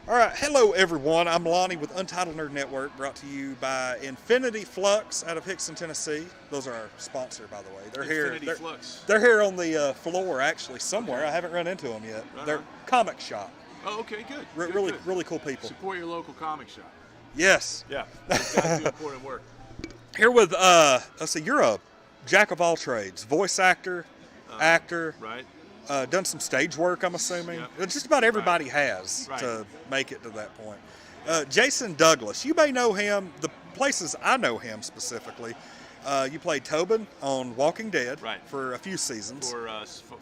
All right, hello everyone. I'm Lonnie with Untitled Nerd Network, brought to you by Infinity Flux out of Hickson, Tennessee. Those are our sponsor, by the way. They're Infinity here. Flux. They're here on the floor, actually, somewhere. Okay. I haven't run into them yet. Right They're on. comic shop. Oh, okay, good. Really, Good. really cool people. Support your local comic shop. Yes. Yeah, those guys do important work. Here with let's see, you're a jack of all trades, voice actor, actor. Right. Done some stage work, I'm assuming. Yep. Just about everybody has Right. to make it to that point. Jason Douglas, you may know him. The places I know him specifically, you played Tobin on Walking Dead Right. for a few seasons. For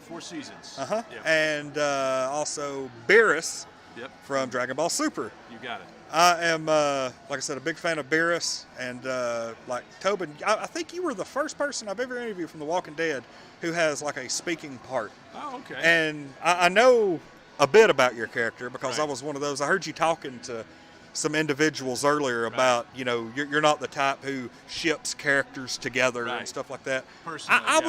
4 seasons. Uh-huh. Yep. And also Beerus Yep. from Dragon Ball Super. You got it. I am, like I said, a big fan of Beerus, and like Tobin. I think you were the first person I've ever interviewed from The Walking Dead who has like a speaking part. Oh, okay. And I know a bit about your character because I Right. was one of those. I heard you talking to some individuals earlier about, you know, you're not the type who ships characters together and Right. stuff like that. Personally, yeah.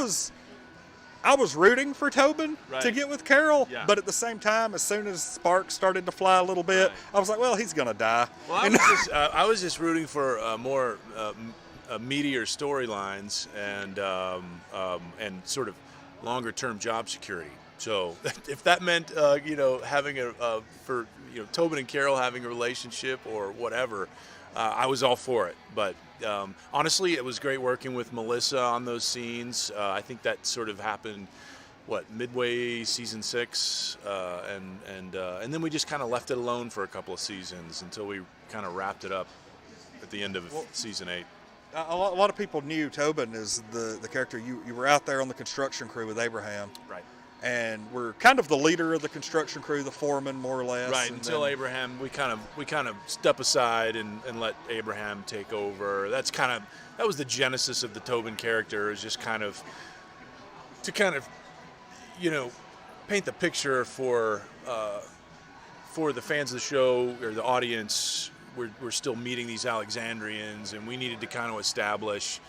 I was rooting for Tobin to Right. get with Carol, Yeah. but at the same time, as soon as sparks started to fly a little bit, Right. I was like, well, he's gonna die. Well, I was just rooting for more meatier storylines and sort of longer term job security. So if that meant having Tobin and Carol having a relationship or whatever, I was all for it. But honestly, it was great working with Melissa on those scenes. I think that sort of happened. Midway season 6, and then we just kind of left it alone for a couple of seasons until we kind of wrapped it up at the end of season 8. A lot of people knew Tobin as the character. You were out there on the construction crew with Abraham. Right. And were kind of the leader of the construction crew, the foreman, more or less. Right. And Until then, Abraham, we kind of step aside and let Abraham take over. That was the genesis of the Tobin character. Is just kind of paint the picture for the fans of the show or the audience. We're still meeting these Alexandrians, and we needed to kind of establish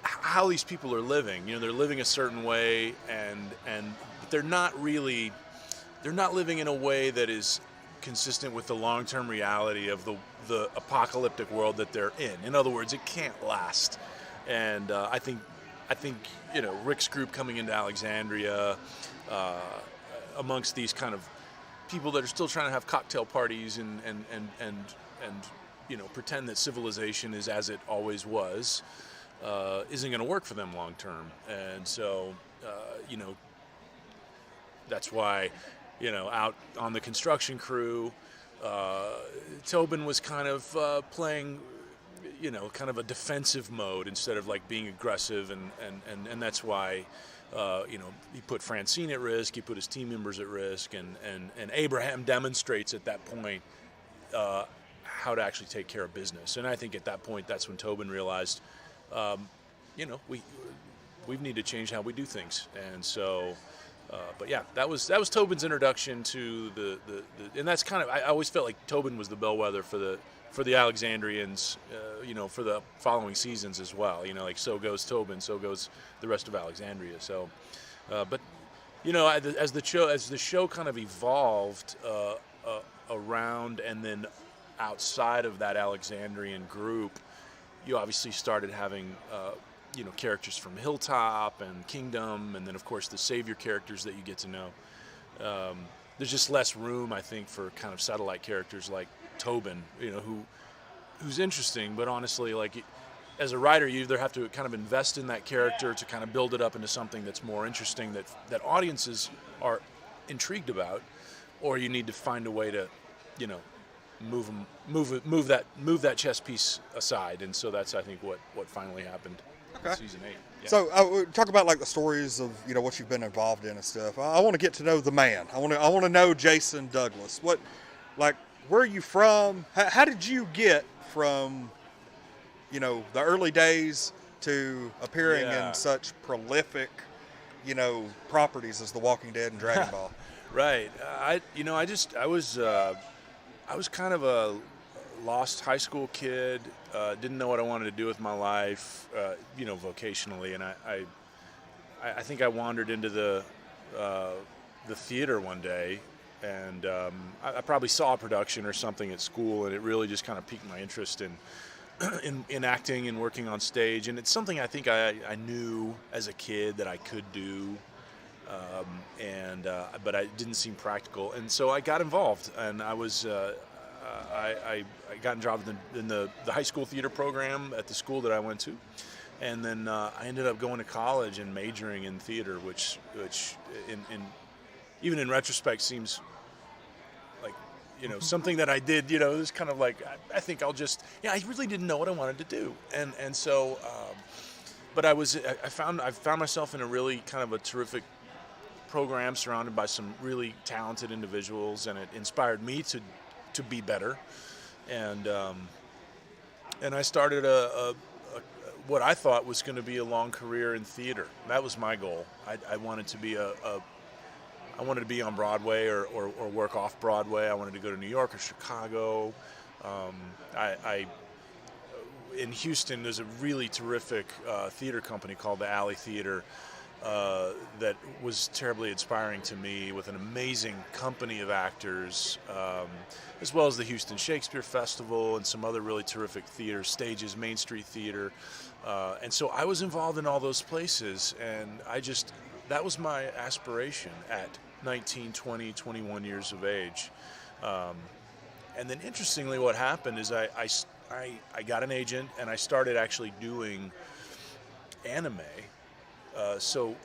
how these people are living. You know, they're living a certain way, and they're not living in a way that is consistent with the long-term reality of the apocalyptic world that they're in. In other words, it can't last. And I think Rick's group coming into Alexandria, amongst these kind of people that are still trying to have cocktail parties and pretend that civilization is as it always was, isn't going to work for them long term. And so that's why out on the construction crew, Tobin was kind of playing kind of a defensive mode instead of like being aggressive, and that's why he put Francine at risk, he put his team members at risk, and Abraham demonstrates at that point how to actually take care of business. And I think at that point, that's when Tobin realized, we need to change how we do things. And so, but yeah, that was Tobin's introduction to the and that's kind of, I always felt like Tobin was the bellwether for the Alexandrians, for the following seasons as well. Like so goes Tobin, so goes the rest of Alexandria. So, but as the show kind of evolved around and then outside of that Alexandrian group, you obviously started having characters from Hilltop and Kingdom, and then of course the Savior characters that you get to know. There's just less room, I think, for kind of satellite characters like Tobin, who's interesting, but honestly, like as a writer, you either have to kind of invest in that character to kind of build it up into something that's more interesting, that audiences are intrigued about, or you need to find a way to, move that chess piece aside. And so that's, I think, what finally happened in season 8. Yeah. So talk about like the stories of what you've been involved in and stuff. I want to get to know the man. I want to know Jason Douglas. Where are you from? How did you get from the early days to appearing in such prolific properties as The Walking Dead and Dragon Ball? Right. I was kind of a lost high school kid. Didn't know what I wanted to do with my life, vocationally, and I think I wandered into the theater one day, and I probably saw a production or something at school, and it really just kind of piqued my interest in in acting and working on stage. And it's something I think I knew as a kid that I could do, but it didn't seem practical. And so I got involved, and I was I got involved in the high school theater program at the school that I went to. And then I ended up going to college and majoring in theater, which even in retrospect seems like, something that I did. It was kind of like, I think I'll just, I really didn't know what I wanted to do, and so, but I found myself in a really kind of a terrific program surrounded by some really talented individuals, and it inspired me to be better, and I started what I thought was going to be a long career in theater. That was my goal. I wanted to be I wanted to be on Broadway or work off Broadway. I wanted to go to New York or Chicago. In Houston, there's a really terrific theater company called the Alley Theater that was terribly inspiring to me, with an amazing company of actors, as well as the Houston Shakespeare Festival and some other really terrific theater stages, Main Street Theater. And so I was involved in all those places, and that was my aspiration at 19, 20, 21 years of age. And then interestingly, what happened is I got an agent, and I started actually doing anime. So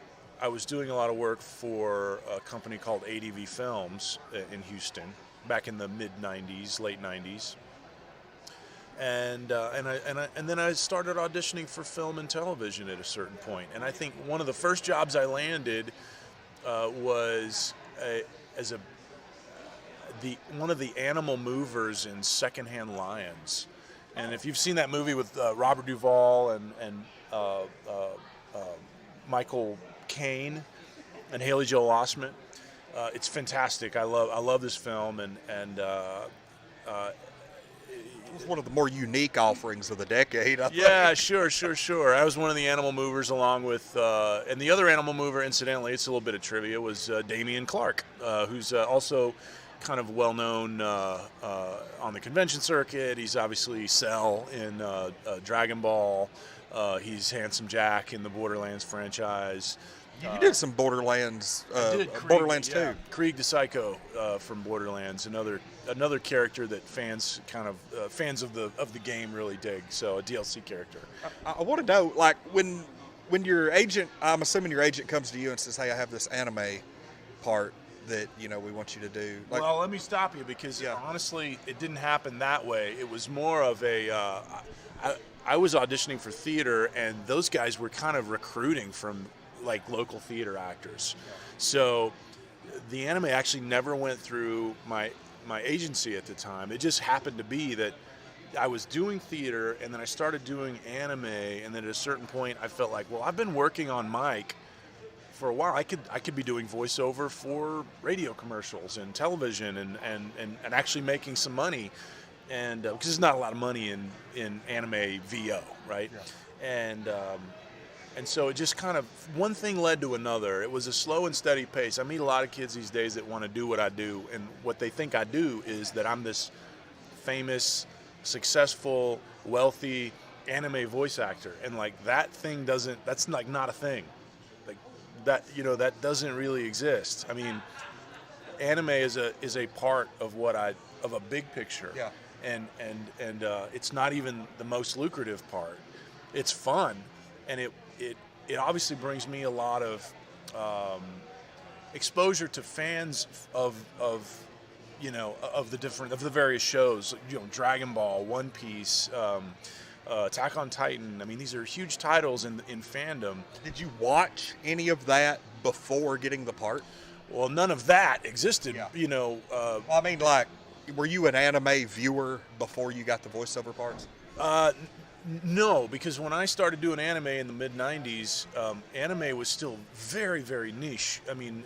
I was doing a lot of work for a company called ADV Films in Houston back in the mid-90s, late 90s. And then I started auditioning for film and television at a certain point. And I think one of the first jobs I landed was one of the animal movers in Secondhand Lions. And if you've seen that movie with Robert Duvall and Michael Caine and Haley Joel Osment, it's fantastic. I love this film, and it was one of the more unique offerings of the decade, I think. Yeah, sure. I was one of the animal movers, along with, and the other animal mover, incidentally, it's a little bit of trivia, was Damian Clark, who's also kind of well-known on the convention circuit. He's obviously Cell in Dragon Ball. He's Handsome Jack in the Borderlands franchise. You did some Borderlands, Borderlands 2. Krieg the Psycho from Borderlands, another character that fans of the game really dig. So a DLC character. I want to know, like, when your agent, I'm assuming your agent comes to you and says, "Hey, I have this anime part that we want you to do." Like, well, let me stop you, because honestly, it didn't happen that way. It was more of a. I was auditioning for theater, and those guys were kind of recruiting from like local theater actors. So the anime actually never went through my agency at the time. It just happened to be that I was doing theater, and then I started doing anime, and then at a certain point I felt like, well, I've been working on mic for a while. I could be doing voiceover for radio commercials and television and actually making some money, and because there's not a lot of money in anime VO, right? Yeah. And so it just kind of, one thing led to another. It was a slow and steady pace. I meet a lot of kids these days that want to do what I do, and what they think I do is that I'm this famous, successful, wealthy anime voice actor, and like that's like not a thing. Like that, that doesn't really exist. I mean, anime is a part of of a big picture. Yeah. And it's not even the most lucrative part. It's fun, and it obviously brings me a lot of exposure to fans of the various shows, Dragon Ball, One Piece, Attack on Titan. I mean, these are huge titles in fandom. Did you watch any of that before getting the part? Well, none of that existed. Yeah. Well, I mean, like, were you an anime viewer before you got the voiceover parts? No, because when I started doing anime in the mid-90s, anime was still very, very niche. I mean,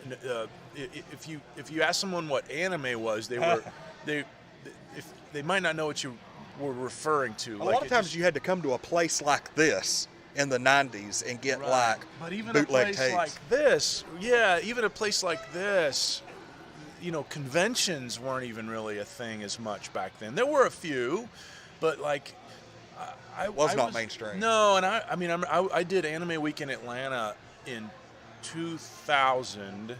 if you ask someone what anime was, they might not know what you were referring to. A lot of times you had to come to a place like this in the 90s and get like but even bootleg a place tapes. Like this, even a place like this, conventions weren't even really a thing as much back then. There were a few, but like I not mainstream. No, and I did Anime Week in Atlanta in 2001.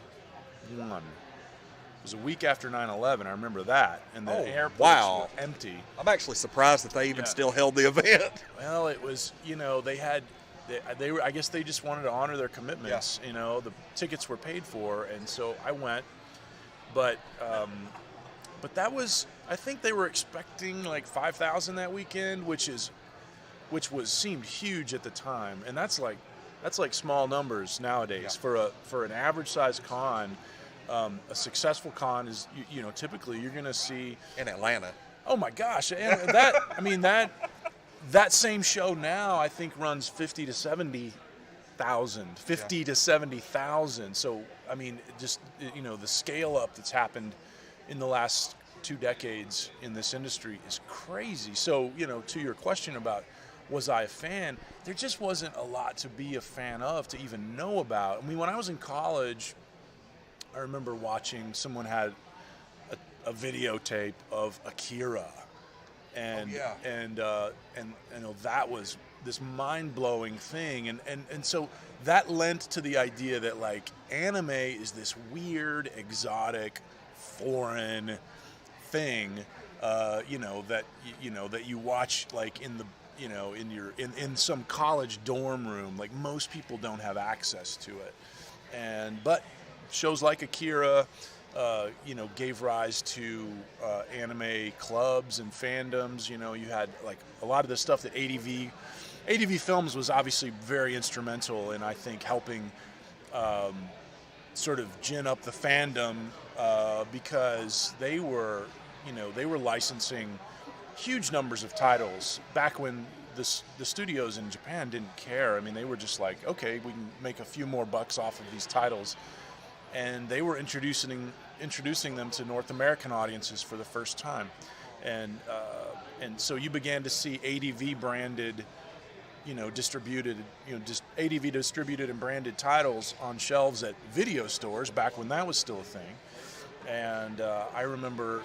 It was a week after 9/11. I remember that, and the airports were empty. I'm actually surprised that they even still held the event. Well, it was, they were. I guess they just wanted to honor their commitments. Yeah. The tickets were paid for, and so I went. But that was. I think they were expecting like 5,000 that weekend, which seemed huge at the time, and that's like small numbers nowadays for an average size con. A successful con is typically you're going to see in Atlanta. Oh my gosh, and that same show now I think runs 50 to 70,000. So I mean, just the scale up that's happened in the last 2 decades in this industry is crazy. So to your question about was I a fan, there just wasn't a lot to be a fan of, to even know about. I mean, when I was in college, I remember watching someone had a videotape of Akira, and that was this mind-blowing thing, and so that lent to the idea that like anime is this weird, exotic, foreign thing, that you watch like in the in some college dorm room. Like most people don't have access to it, but shows like Akira, gave rise to anime clubs and fandoms. You had like a lot of the stuff that ADV Films was obviously very instrumental in, I think, helping sort of gin up the fandom because they were licensing huge numbers of titles back when the studios in Japan didn't care. I mean, they were just like, okay, we can make a few more bucks off of these titles. And they were introducing them to North American audiences for the first time, and so you began to see ADV branded, distributed and branded titles on shelves at video stores back when that was still a thing. And I remember,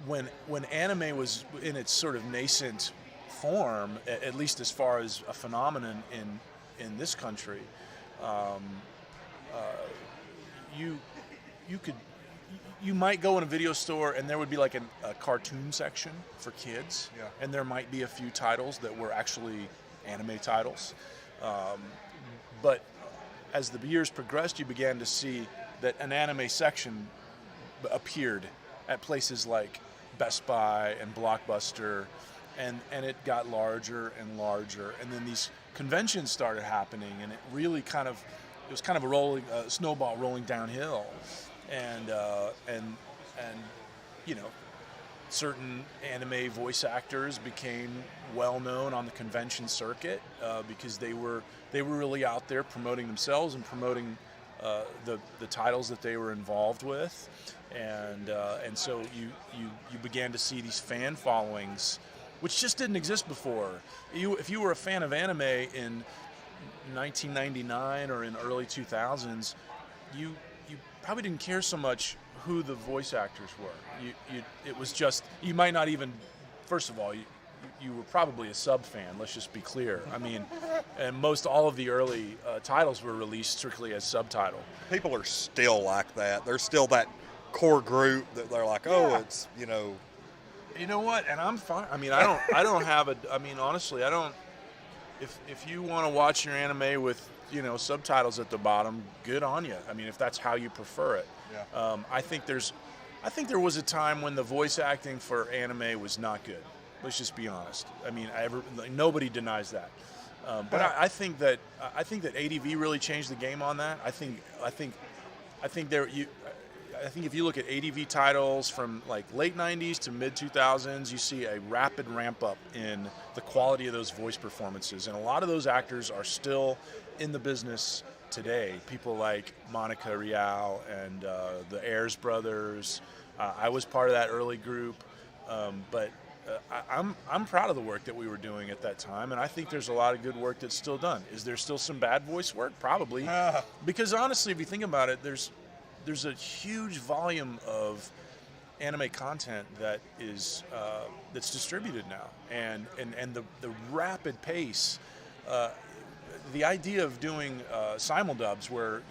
when anime was in its sort of nascent form, at least as far as a phenomenon in this country. You might go in a video store and there would be like a cartoon section for kids, and there might be a few titles that were actually anime titles. But as the years progressed, you began to see that an anime section appeared at places like Best Buy and Blockbuster, and it got larger and larger, and then these conventions started happening, and it really it was kind of a snowball rolling downhill, and certain anime voice actors became well known on the convention circuit because they were really out there promoting themselves and promoting the titles that they were involved with, and so you began to see these fan followings, which just didn't exist before. If you were a fan of anime in 1999 or in early 2000s, you probably didn't care so much who the voice actors were. It was just, you might not even, first of all, you were probably a sub fan, let's just be clear. I mean, and most all of the early titles were released strictly as subtitle. People are still like that. There's still that core group that they're like, it's, You know what? And I'm fine. I mean, I don't have honestly, I don't. If you want to watch your anime with subtitles at the bottom, good on you. I mean, if that's how you prefer it. Yeah. I think there was a time when the voice acting for anime was not good. Let's just be honest. I mean, nobody denies that. But I think that ADV really changed the game on that. I think if you look at ADV titles from like late 90s to mid 2000s, you see a rapid ramp up in the quality of those voice performances. And a lot of those actors are still in the business today. People like Monica Rial and the Ayers brothers. I was part of that early group. But I'm proud of the work that we were doing at that time. And I think there's a lot of good work that's still done. Is there still some bad voice work? Probably. Because honestly, if you think about it, there's there's a huge volume of anime content that is that's distributed now, and the rapid pace. The idea of doing simuldubs, where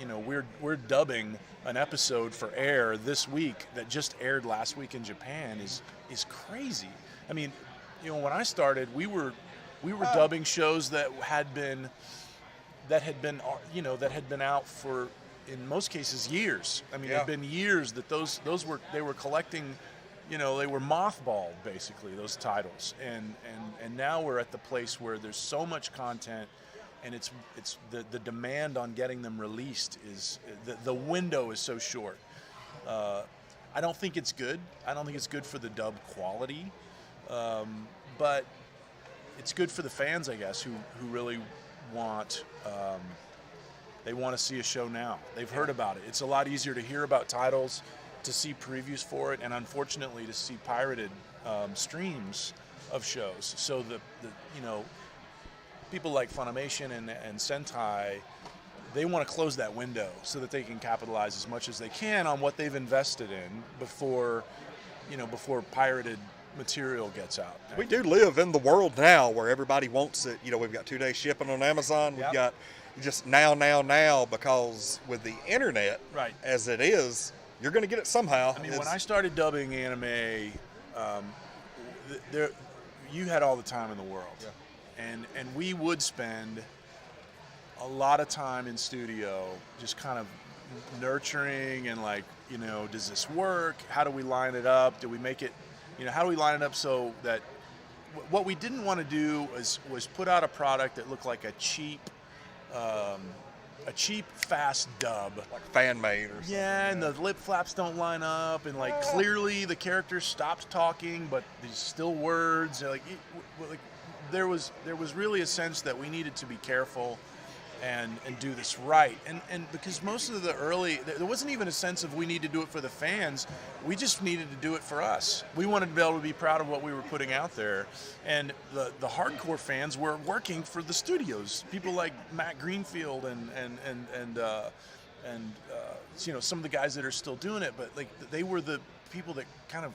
we're dubbing an episode for air this week that just aired last week in Japan is crazy. I mean, when I started, we were dubbing shows that had been out for, in most cases, years. I mean, it had been years that they were collecting. They were mothballed, basically, those titles, and now we're at the place where there's so much content. And it's the demand on getting them released is the window is so short. I don't think it's good. I don't think it's good for the dub quality, but it's good for the fans, I guess, who really want they want to see a show now. They've heard about it. It's a lot easier to hear about titles, to see previews for it, and unfortunately to see pirated streams of shows. So the people like Funimation and Sentai, they want to close that window so that they can capitalize as much as they can on what they've invested in before pirated material gets out. We do live in the world now where everybody wants it. We've got 2-day shipping on Amazon. We've got just now, because with the internet, as it is, you're going to get it somehow. I mean, when I started dubbing anime, you had all the time in the world. Yeah. And we would spend a lot of time in studio just kind of nurturing and does this work? How do we line it up? Do we make it, how do we line it up so that what we didn't want to do was put out a product that looked like a cheap, fast dub. Like fan-made or something. Yeah, and the lip flaps don't line up, and clearly the character stopped talking, but there's still words. There was really a sense that we needed to be careful and do this right. And because most of the early, there wasn't even a sense of we need to do it for the fans. We just needed to do it for us. We wanted to be able to be proud of what we were putting out there. And the hardcore fans were working for the studios. People like Matt Greenfield and some of the guys that are still doing it, but they were the people that kind of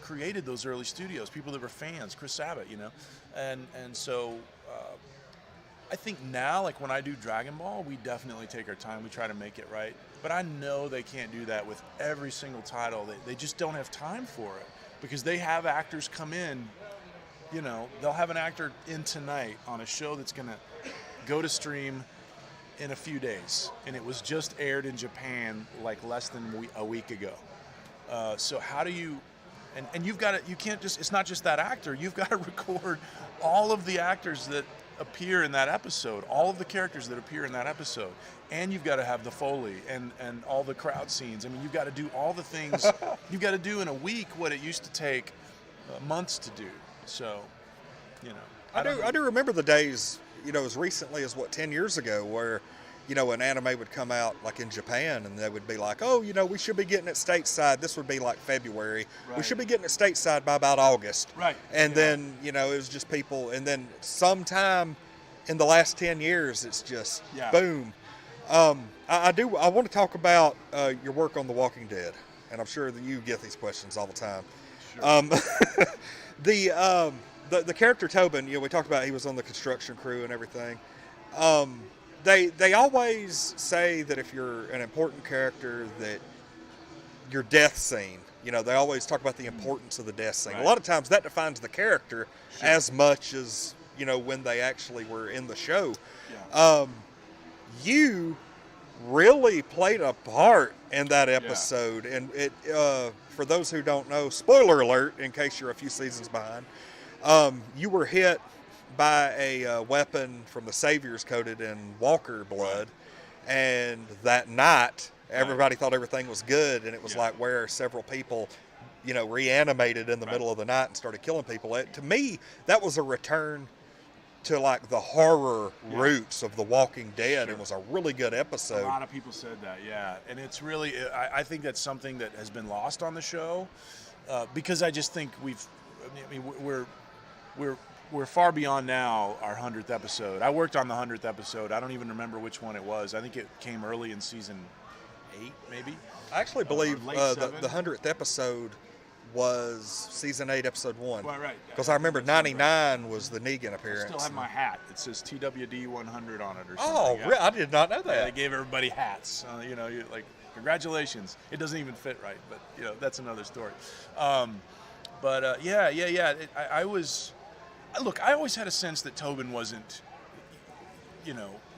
created those early studios, people that were fans, Chris Sabat, and so I think now, when I do Dragon Ball, we definitely take our time, we try to make it right, but I know they can't do that with every single title. They just don't have time for it, because they have actors come in, they'll have an actor in tonight on a show that's going to go to stream in a few days, and it was just aired in Japan less than a week ago. So how do you... And you've got to, you can't just, it's not just that actor, you've got to record all of the actors that appear in that episode, all of the characters that appear in that episode, and you've got to have the Foley and all the crowd scenes. I mean, you've got to do all the things, you've got to do in a week what it used to take months to do. So, I do remember the days, as recently as 10 years ago, where an anime would come out in Japan, and they would be like, oh, we should be getting it stateside. This would be February. Right. We should be getting it stateside by about August. Right. And then, it was just people. And then sometime in the last 10 years, it's just boom. I want to talk about your work on The Walking Dead. And I'm sure that you get these questions all the time. Sure. The character Tobin, we talked about he was on the construction crew and everything. They always say that if you're an important character, that your death scene, they always talk about the importance of the death scene. Right. A lot of times that defines the character as much as, when they actually were in the show. Yeah. You really played a part in that episode. Yeah. And it, for those who don't know, spoiler alert, in case you're a few seasons behind, you were hit by a weapon from the Saviors coated in Walker blood, and that night everybody thought everything was good, and it was where several people reanimated in the middle of the night and started killing people. To me, that was a return to the horror roots of The Walking Dead. It was a really good episode. A lot of people said that, and it's really, I think that's something that has been lost on the show, because I just think we're far beyond now our 100th episode. I worked on the 100th episode. I don't even remember which one it was. I think it came early in season 8, maybe. I actually believe late the 7. 100th episode was season 8, episode 1. Right. Because I remember 99 was the Negan appearance. I still have my hat. It says TWD 100 on it or something. Oh, yeah. really? I did not know that. Yeah, they gave everybody hats. You're like, congratulations. It doesn't even fit right, but that's another story. I always had a sense that Tobin wasn't,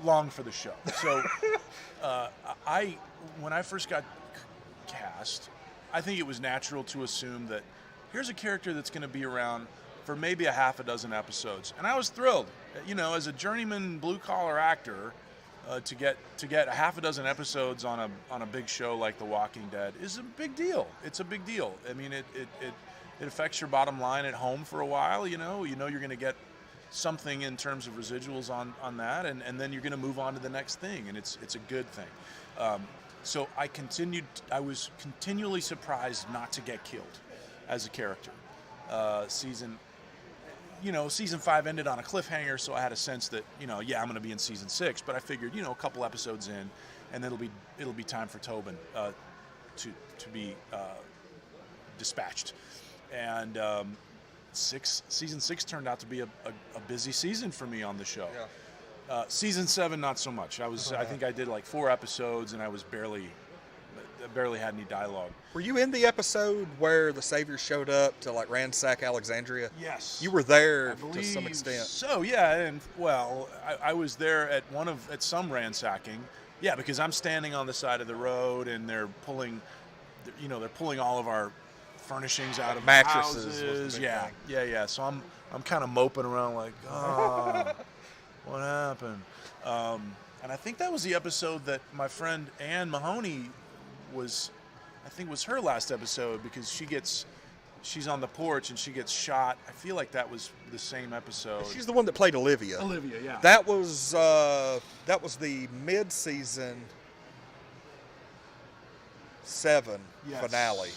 long for the show. So, when I first got cast, I think it was natural to assume that here's a character that's going to be around for maybe a half a dozen episodes, and I was thrilled. As a journeyman blue collar actor, to get a half a dozen episodes on a big show like The Walking Dead is a big deal. It's a big deal. I mean, it affects your bottom line at home for a while. you're going to get something in terms of residuals on that, and then you're going to move on to the next thing, and it's a good thing. So I was continually surprised not to get killed as a character. Season 5 ended on a cliffhanger, so I had a sense that, I'm going to be in season 6, but I figured, a couple episodes in, and it'll be time for Tobin to be dispatched. And season 6 turned out to be a busy season for me on the show. Yeah. Season 7, not so much. I think I did like 4 episodes, and I was barely had any dialogue. Were you in the episode where the Savior showed up to like ransack Alexandria? Yes. You were there I to believe some extent. So yeah, and I was there at some ransacking. Yeah, because I'm standing on the side of the road, and they're pulling all of our furnishings out of Mattresses houses. was the big thing. Yeah. So I'm kind of moping around like, what happened? And I think that was the episode that my friend Ann Mahoney was her last episode, because she's on the porch and she gets shot. I feel like that was the same episode. She's the one that played Olivia. Olivia, yeah. That was the mid-season 7 Yes. finale.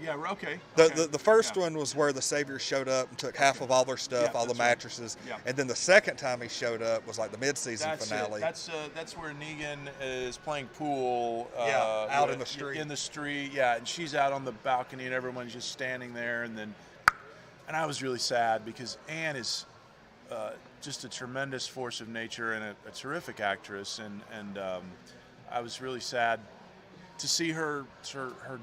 Okay. The first one was where the Savior showed up and took half of all their stuff, Yeah, all the that's right. mattresses, Yeah. and then the second time he showed up was like the mid-season That's finale. That's where Negan is playing pool. Out in the street. In the street, yeah, and she's out on the balcony, and everyone's just standing there, and I was really sad because Anne is just a tremendous force of nature and a terrific actress, and I was really sad to see her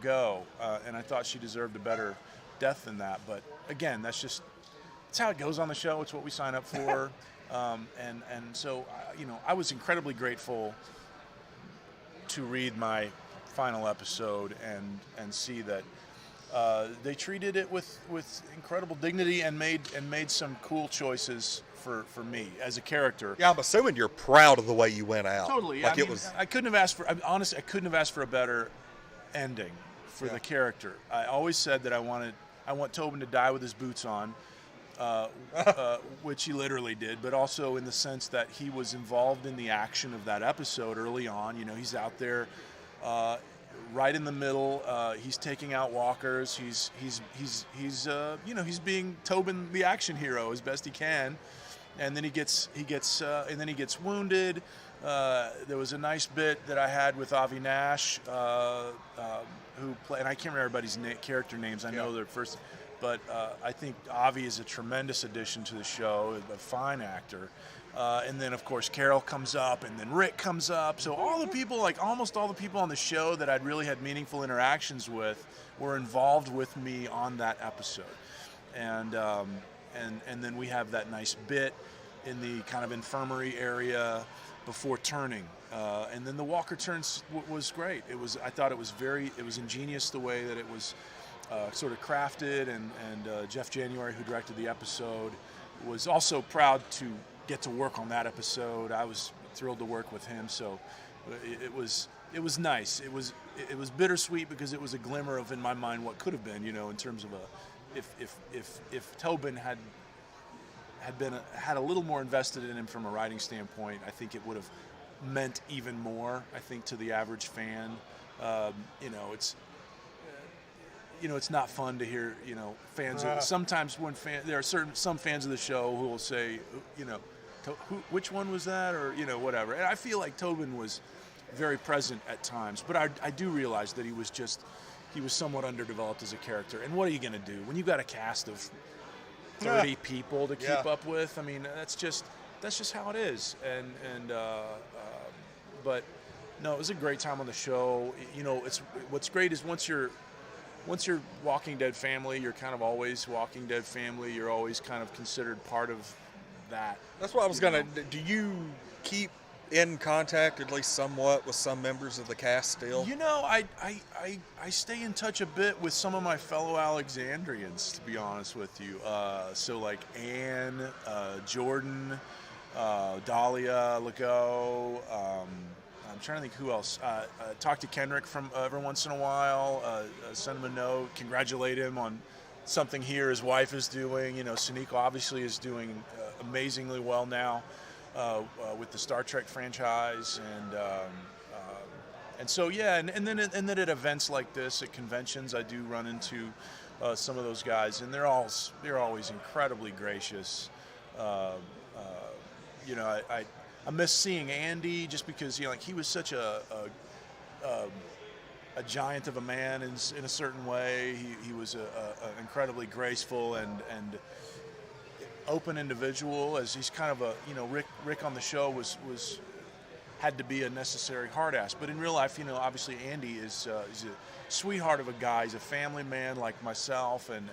go, and I thought she deserved a better death than that. But again, it's how it goes on the show. It's what we sign up for, and so I was incredibly grateful to read my final episode and see that they treated it with incredible dignity and made some cool choices for me as a character. Yeah, I'm assuming you're proud of the way you went out. Totally. Like I couldn't have asked for. Honestly, I couldn't have asked for a better ending for the character. I always said that I want Tobin to die with his boots on, which he literally did, but also in the sense that he was involved in the action of that episode early on. He's out there. Right in the middle, he's taking out walkers. He's being Tobin the action hero as best he can, and then he gets wounded. There was a nice bit that I had with Avi Nash, who played, and I can't remember everybody's character names. I know their first, but I think Avi is a tremendous addition to the show, a fine actor. And then, of course, Carol comes up, and then Rick comes up. So all the people, almost all the people on the show that I'd really had meaningful interactions with were involved with me on that episode. And then we have that nice bit in the kind of infirmary area before turning. And then the Walker turns was great. I thought it was ingenious the way that it was sort of crafted, and Jeff January, who directed the episode, was also proud to get to work on that episode. I was thrilled to work with him, so it was nice. It was bittersweet because it was a glimmer of, in my mind, what could have been, in terms of if Tobin had a little more invested in him from a writing standpoint, I think it would have meant even more, I think, to the average fan. It's not fun to hear, fans. Sometimes when there are some fans of the show who will say, which one was that, or whatever. And I feel like Tobin was very present at times. But I do realize that he was somewhat underdeveloped as a character. And what are you going to do when you've got a cast of 30 people to keep up with? I mean, that's just how it is. But no, it was a great time on the show. You know, what's great is once you're Walking Dead family, you're kind of always Walking Dead family. You're always kind of considered part of that. That's what I was gonna. Do you keep in contact, at least somewhat, with some members of the cast still? You know, I stay in touch a bit with some of my fellow Alexandrians, to be honest with you. So like Anne, Jordan, Dahlia, Legault. I'm trying to think who else. Talk to Kendrick from every once in a while. Send him a note, congratulate him on something here his wife is doing. You know, Sonequa obviously is doing amazingly well now with the Star Trek franchise, and so yeah, and then at events like this, at conventions, I do run into some of those guys, and they're always incredibly gracious. You know, I miss seeing Andy just because, you know, like he was such a giant of a man in a certain way. He was an incredibly graceful and open individual, as he's kind of a, you know, Rick on the show had to be a necessary hard ass. But in real life, you know, obviously Andy is he's a sweetheart of a guy. He's a family man like myself, and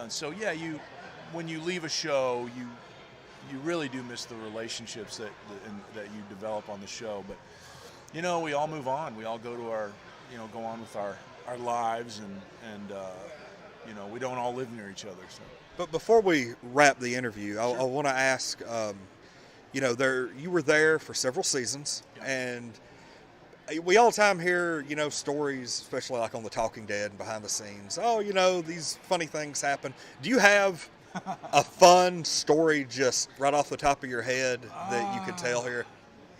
so yeah, when you leave a show, you really do miss the relationships that you develop on the show. But, you know, we all move on. We all go on with our lives, and you know, we don't all live near each other. So. But before we wrap the interview, Sure. I want to ask, you know, you were there for several seasons, Yeah. and we all the time hear, you know, stories, especially like on The Talking Dead and behind the scenes. Oh, you know, these funny things happen. Do you have a fun story just right off the top of your head that you could tell here?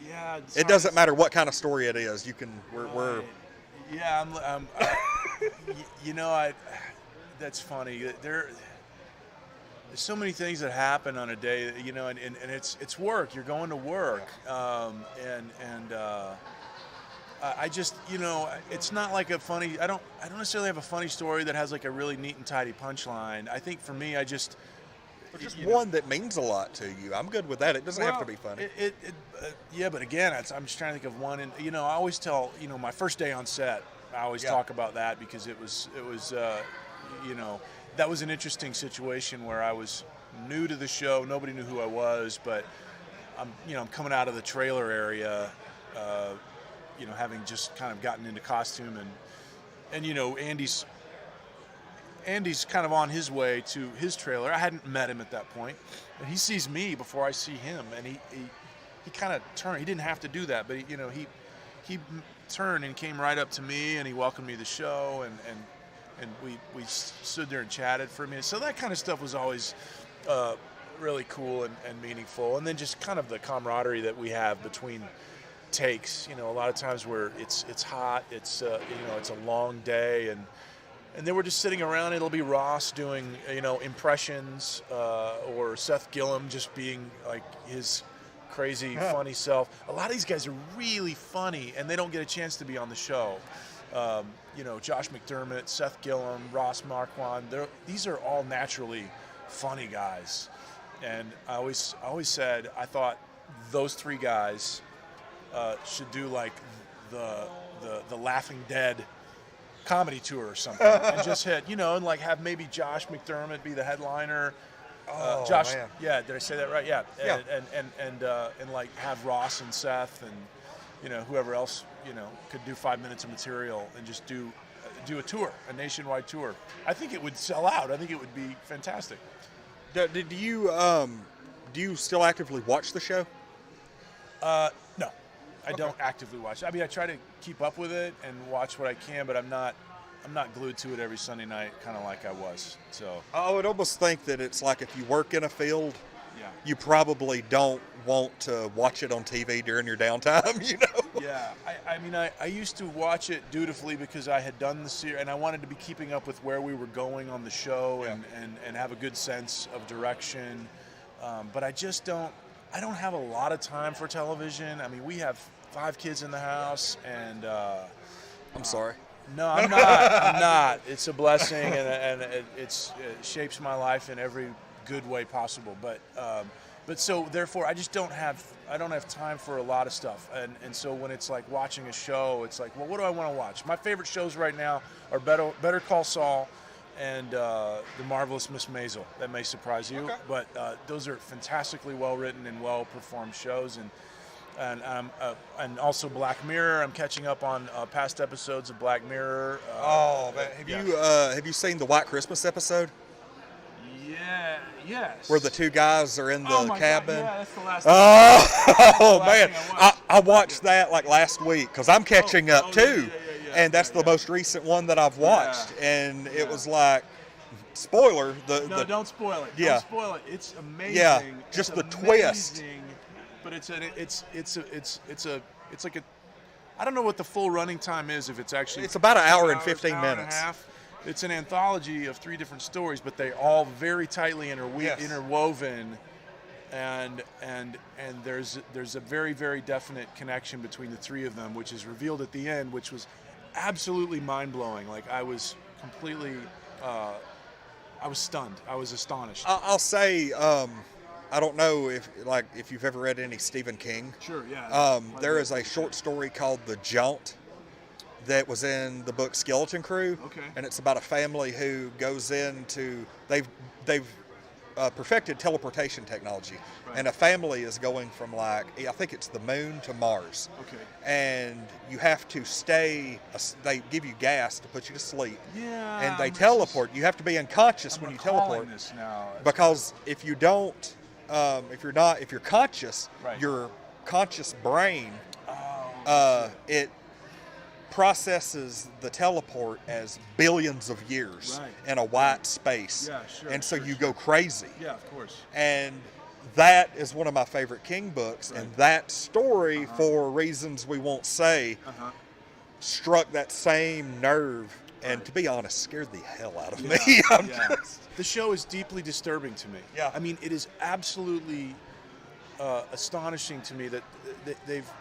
Yeah. It doesn't matter what kind of story it is. You can. We're Yeah, you know, that's funny. There's so many things that happen on a day, you know, and it's work. You're going to work, I just, you know, it's not like a funny. I don't necessarily have a funny story that has like a really neat and tidy punchline. I think for me, just one that means a lot to you. I'm good with that. It doesn't have to be funny. Yeah, but again, I'm just trying to think of one. And you know, I always tell, you know, my first day on set, I always talk about that because it was you know, that was an interesting situation where I was new to the show. Nobody knew who I was, but I'm coming out of the trailer area. You know, having just kind of gotten into costume, and you know, Andy's kind of on his way to his trailer. I hadn't met him at that point, and he sees me before I see him, and he kind of turned. He didn't have to do that, but he turned and came right up to me, and he welcomed me to the show, and we stood there and chatted for a minute. So that kind of stuff was always really cool and meaningful, and then just kind of the camaraderie that we have between takes. You know, a lot of times where it's hot, it's you know, it's a long day, and then we're just sitting around. It'll be Ross doing, you know, impressions, or Seth Gillum just being like his crazy funny self. A lot of these guys are really funny, and they don't get a chance to be on the show. You know, Josh McDermott, Seth Gillum, Ross Marquand, these are all naturally funny guys, and I always said I thought those three guys should do like the Laughing Dead comedy tour or something, and just hit, you know, and like have maybe Josh McDermott be the headliner. Josh, man. Yeah, did I say that right? Yeah, Yeah. And like have Ross and Seth and, you know, whoever else, you know, could do 5 minutes of material and just do a tour, a nationwide tour. I think it would sell out. I think it would be fantastic. Do you still actively watch the show? No, I don't actively watch it. I mean, I try to keep up with it and watch what I can, but I'm not glued to it every Sunday night, kind of like I was. So I would almost think that it's like if you work in a field, yeah, you probably don't want to watch it on TV during your downtime, you know? Yeah, I mean, I used to watch it dutifully because I had done the series, and I wanted to be keeping up with where we were going on the show, and have a good sense of direction. But I just don't have a lot of time for television. I mean, we have 5 kids in the house, and I'm sorry. no, I'm not. I'm not. It's a blessing, and it shapes my life in every good way possible. But so therefore, I don't have time for a lot of stuff, and so when it's like watching a show, it's like, well, what do I want to watch? My favorite shows right now are Better Call Saul and The Marvelous Miss Maisel. That may surprise you, but those are fantastically well written and well performed shows, and also Black Mirror. I'm catching up on past episodes of Black Mirror. Have you seen the White Christmas episode? Yeah. Yes. Where the 2 guys are in the cabin. God, yeah, that's the last. Oh man, I watched that like last week because I'm catching up too, and that's the most recent one that I've watched, and it was like, spoiler. Don't spoil it. Yeah. Don't spoil it. It's amazing. Yeah, just the twist. But it's like a. I don't know what the full running time is. If it's actually. It's about an hour and 15 minutes. And a half. It's an anthology of 3 different stories, but they all very tightly interwoven, and there's a very, very definite connection between the 3 of them, which is revealed at the end, which was absolutely mind-blowing. Like, I was completely, I was stunned. I was astonished. I'll say, I don't know if you've ever read any Stephen King. Sure, yeah. There is a short story called The Jaunt that was in the book Skeleton Crew, and it's about a family who goes into they've perfected teleportation technology, and a family is going from I think it's the moon to Mars. And you have to stay. They give you gas to put you to sleep, and they teleport. You have to be unconscious when you teleport. This now. Because if you don't, if you're conscious, your conscious brain, it processes the teleport as billions of years in a white space. Yeah, sure. And so you go crazy. Yeah, of course. And that is one of my favorite King books. And that story, for reasons we won't say, struck that same nerve. And to be honest, scared the hell out of me. The show is deeply disturbing to me. Yeah. I mean, it is absolutely astonishing to me that they've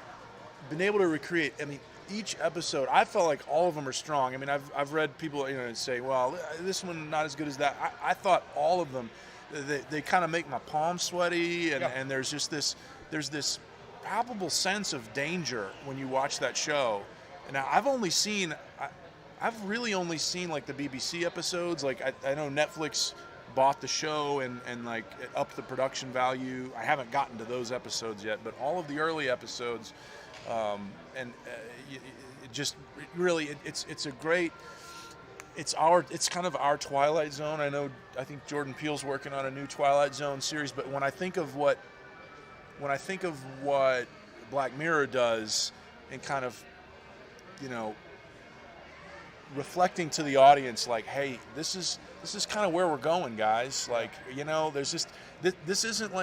been able to recreate. I mean, each episode, I felt like all of them are strong. I mean, I've read people, say, well, this one not as good as that. I thought all of them, they kind of make my palms sweaty, and there's this palpable sense of danger when you watch that show. And now I've really only seen like the BBC episodes. Like I know Netflix bought the show and like it upped the production value. I haven't gotten to those episodes yet, but all of the early episodes. It's kind of our Twilight Zone. I think Jordan Peele's working on a new Twilight Zone series, but when I think of what Black Mirror does, and kind of, reflecting to the audience, like, hey, this is kind of where we're going, guys. Like, there's just this isn't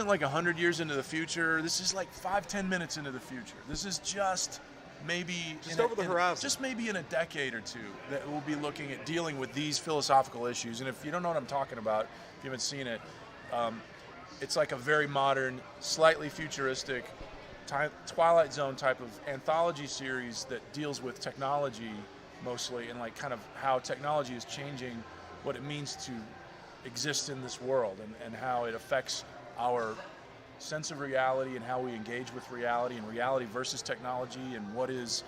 like 100 years into the future. This is like 5-10 minutes into the future. This is just maybe over the horizon. Just maybe in a decade or 2 that we'll be looking at dealing with these philosophical issues. And if you don't know what I'm talking about, if you haven't seen it, it's like a very modern, slightly futuristic Twilight Zone type of anthology series that deals with technology mostly, and like kind of how technology is changing what it means to exist in this world, and how it affects our sense of reality and how we engage with reality, and reality versus technology, and what does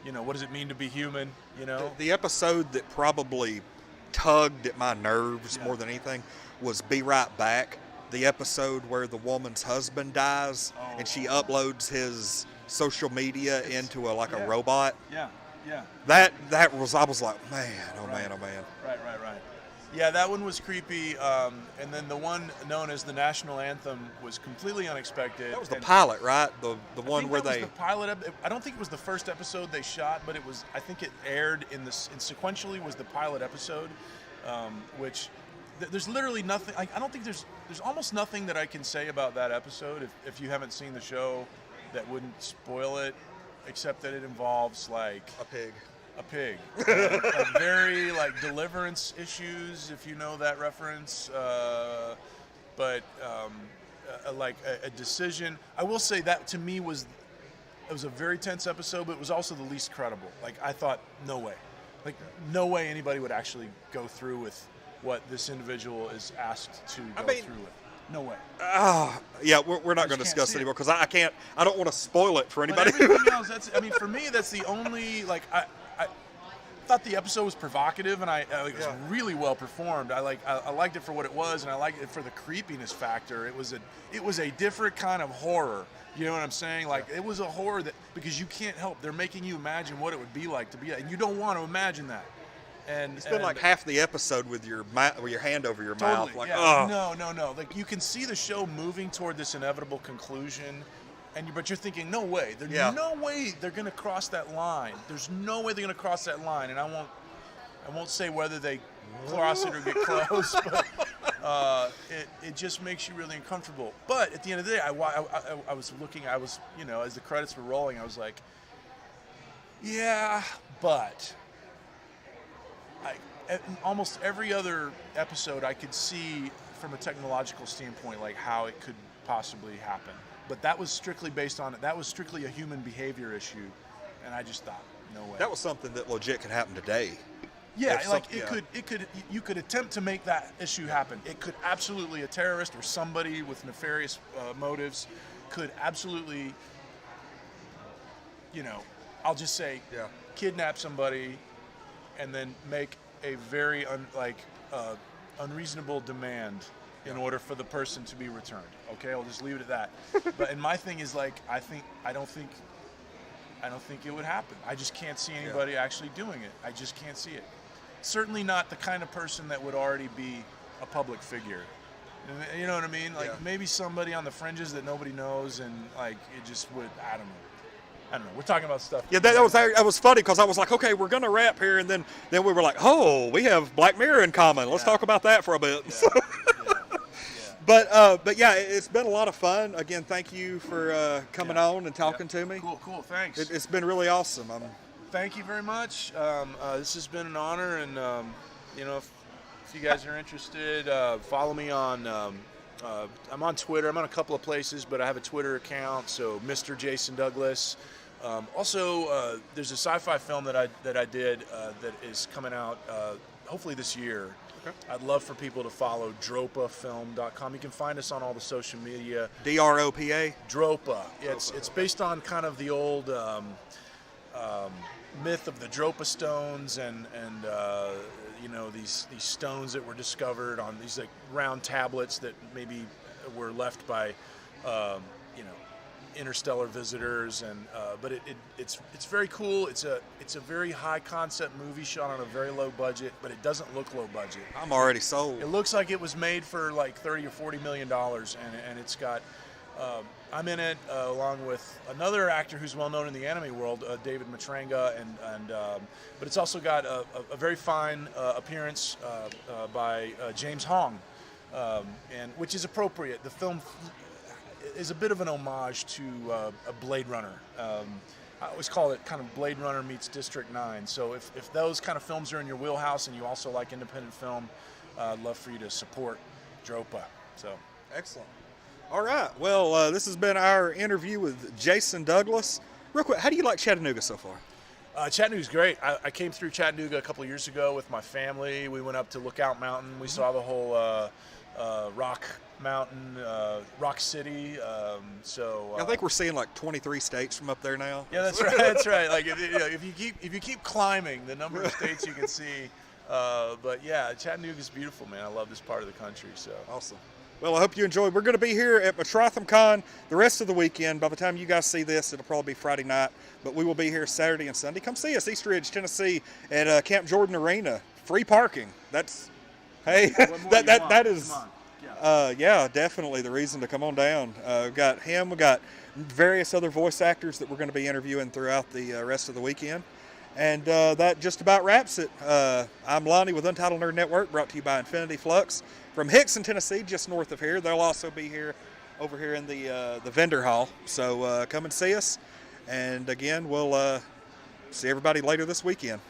it mean to be human, The episode that probably tugged at my nerves more than anything was Be Right Back, the episode where the woman's husband dies and she uploads his social media into a robot. That was, I was like, man, oh man. Right. Yeah, that one was creepy. And then the one known as the national anthem was completely unexpected. That was the pilot, right? The one where they. Was the pilot. I don't think it was the first episode they shot, but it was. I think it aired in sequentially was the pilot episode, which there's literally nothing. I don't think there's almost nothing that I can say about that episode if you haven't seen the show that wouldn't spoil it, except that it involves like a pig. Very like deliverance issues, if you know that reference, but like a decision. I will say that to me was was a very tense episode, but it was also the least credible. Like, I thought, no way. Like, no way anybody would actually go through with what this individual is asked to go through with. No way. Yeah, we're not going to discuss it anymore because I don't want to spoil it for anybody. But everything else, for me, that's the only, like, I thought the episode was provocative, and it was really well performed. I liked it for what it was, and I liked it for the creepiness factor. It was a different kind of horror. You know what I'm saying? Like, it was a horror that, because you can't help, they're making you imagine what it would be like to be, and you don't want to imagine that. And it's been like half the episode with your hand over your totally, mouth. Like, yeah. No. Like, you can see the show moving toward this inevitable conclusion, but you're thinking, no way. There's no way they're going to cross that line. There's no way they're going to cross that line. And I won't say whether they cross it or get close, but it just makes you really uncomfortable. But at the end of the day, I was looking, as the credits were rolling, I was like, yeah, but almost every other episode I could see from a technological standpoint, like how it could possibly happen. But that was strictly based on it. That was strictly a human behavior issue. And I just thought, no way. That was something that legit could happen today. Yeah, you could attempt to make that issue happen. It could absolutely, a terrorist or somebody with nefarious motives could absolutely, I'll just say, kidnap somebody and then make a very unreasonable demand in order for the person to be returned. Okay, I'll just leave it at that. And my thing is, like, I don't think it would happen. I just can't see anybody actually doing it. I just can't see it. Certainly not the kind of person that would already be a public figure. You know what I mean? Like, maybe somebody on the fringes that nobody knows, and like, it just would, I don't know. We're talking about stuff. Yeah, that was funny because I was like, okay, we're gonna wrap here, and then we were like, oh, we have Black Mirror in common. Let's talk about that for a bit. But yeah, it's been a lot of fun. Again, thank you for coming on and talking to me. Cool. Thanks. It's been really awesome. Thank you very much. This has been an honor, and if you guys are interested, follow me on. I'm on Twitter. I'm on a couple of places, but I have a Twitter account. So Mr. Jason Douglas. Also, there's a sci-fi film that I did that is coming out hopefully this year. Okay. I'd love for people to follow dropafilm.com. You can find us on all the social media. DROPA? Dropa. It's based on kind of the old myth of the Dropa stones and these stones that were discovered on these like round tablets that maybe were left by interstellar visitors, but it's very cool. It's a very high concept movie shot on a very low budget, but it doesn't look low budget. I'm already sold. It looks like it was made for like $30 or $40 million, and it's got. I'm in it along with another actor who's well known in the anime world, David Matranga, but it's also got a very fine appearance by James Hong, and which is appropriate. The film is a bit of an homage to a Blade Runner. I always call it kind of Blade Runner meets District 9. So if those kind of films are in your wheelhouse and you also like independent film, I'd love for you to support Dropa. So excellent. All right. Well, this has been our interview with Jason Douglas. Real quick, how do you like Chattanooga so far? Chattanooga's great. I came through Chattanooga a couple of years ago with my family. We went up to Lookout Mountain. We saw the whole Rock Mountain, Rock City. I think we're seeing like 23 states from up there now. Yeah, that's right. That's right. Like if you keep climbing, the number of states you can see. But yeah, Chattanooga's beautiful, man. I love this part of the country. So awesome. Well, I hope you enjoyed. We're going to be here at Metrotham Con the rest of the weekend. By the time you guys see this, it'll probably be Friday night, but we will be here Saturday and Sunday. Come see us, East Ridge, Tennessee, at Camp Jordan Arena. Free parking. That's, hey, that is, yeah, definitely the reason to come on down. We've got him. We've got various other voice actors that we're going to be interviewing throughout the rest of the weekend. And that just about wraps it. I'm Lonnie with Untitled Nerd Network, brought to you by Infinity Flux from Hickson, Tennessee, just north of here. They'll also be here over here in the vendor hall. So come and see us. And again, we'll see everybody later this weekend.